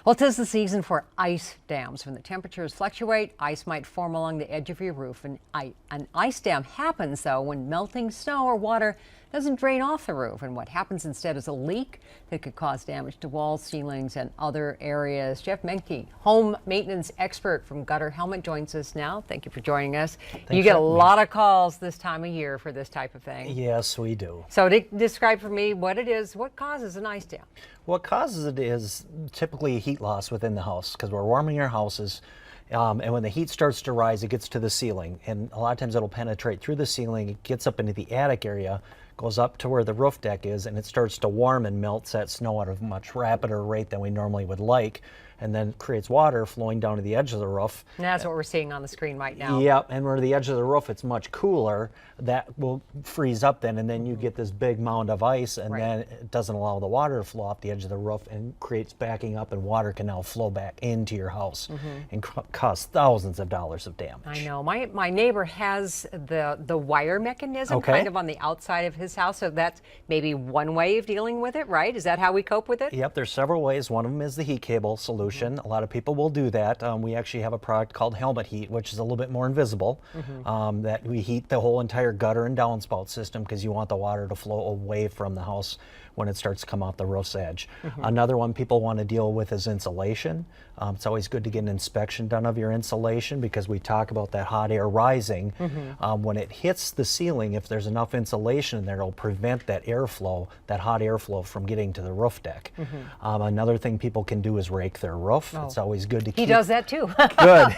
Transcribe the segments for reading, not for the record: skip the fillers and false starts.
Well, 'tis the season for ice dams. When the temperatures fluctuate, ice might form along the edge of your roof. An ice dam happens, though, when melting snow or water doesn't drain off the roof. And what happens instead is a leak that could cause damage to walls, ceilings, and other areas. Jeff Menke, home maintenance expert from Gutter Helmet, joins us now. Thank you for joining us. You get a lot of calls this time of year for this type of thing. Yes, we do. So describe for me what it is, what causes an ice dam? What causes it is typically heat loss within the house because we're warming our houses. And when the heat starts to rise, it gets to the ceiling. And a lot of times it'll penetrate through the ceiling. It gets up into the attic area, goes up to where the roof deck is, and it starts to warm and melts that snow at a much rapider rate than we normally would like. And then creates water flowing down to the edge of the roof. And that's what we're seeing on the screen right now. Yep, and where the edge of the roof, it's much cooler. That will freeze up then, and then you get this big mound of ice, and then it doesn't allow the water to flow off the edge of the roof and creates backing up, and water can now flow back into your house and cause thousands of dollars of damage. I know. My neighbor has the wire mechanism kind of on the outside of his house, so that's maybe one way of dealing with it, right? Is that how we cope with it? Yep, there's several ways. One of them is the heat cable solution. A lot of people will do that. We actually have a product called Helmet Heat, which is a little bit more invisible, that we heat the whole entire gutter and downspout system because you want the water to flow away from the house when it starts to come off the roof's edge. Another one people want to deal with is insulation. It's always good to get an inspection done of your insulation because we talk about that hot air rising. When it hits the ceiling, if there's enough insulation in there, it'll prevent that airflow, that hot airflow from getting to the roof deck. Another thing people can do is rake their roof. It's always good to keep... He does that too. Good.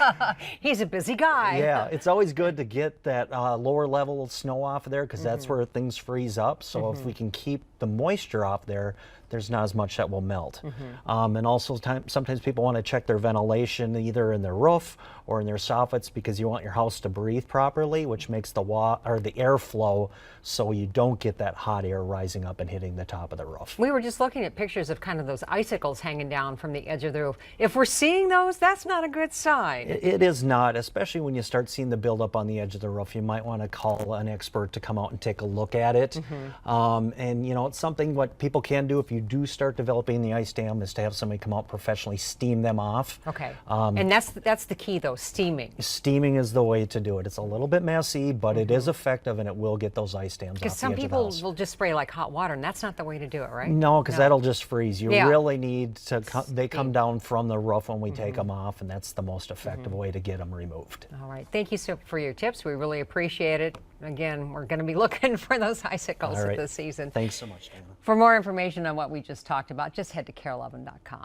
He's a busy guy. Yeah, it's always good to get that lower level of snow off of there because that's where things freeze up. So if we can keep the moisture off there, there's not as much that will melt. And also sometimes people want to check their ventilation either in their roof or in their soffits because you want your house to breathe properly, which makes the airflow so you don't get that hot air rising up and hitting the top of the roof. We were just looking at pictures of kind of those icicles hanging down from the edge of the roof. If we're seeing those, that's not a good sign. It is not, especially when you start seeing the buildup on the edge of the roof. You might want to call an expert to come out and take a look at it. And you know, it's something what people can do if you do start developing the ice dam is to have somebody come out professionally steam them off. Okay. And that's the key though, steaming. Steaming is the way to do it. It's a little bit messy, but it is effective and it will get those ice dams off the edge of the house. Because some people will just spray like hot water, and that's not the way to do it, right? No, because that'll just freeze. You really need to, they come down from the roof when we take them off, and that's the most effective way to get them removed. All right. Thank you so for your tips. We really appreciate it. Again, we're going to be looking for those icicles this season. Thanks so much, Dana. For more information on what we just talked about, just head to KARE11.com.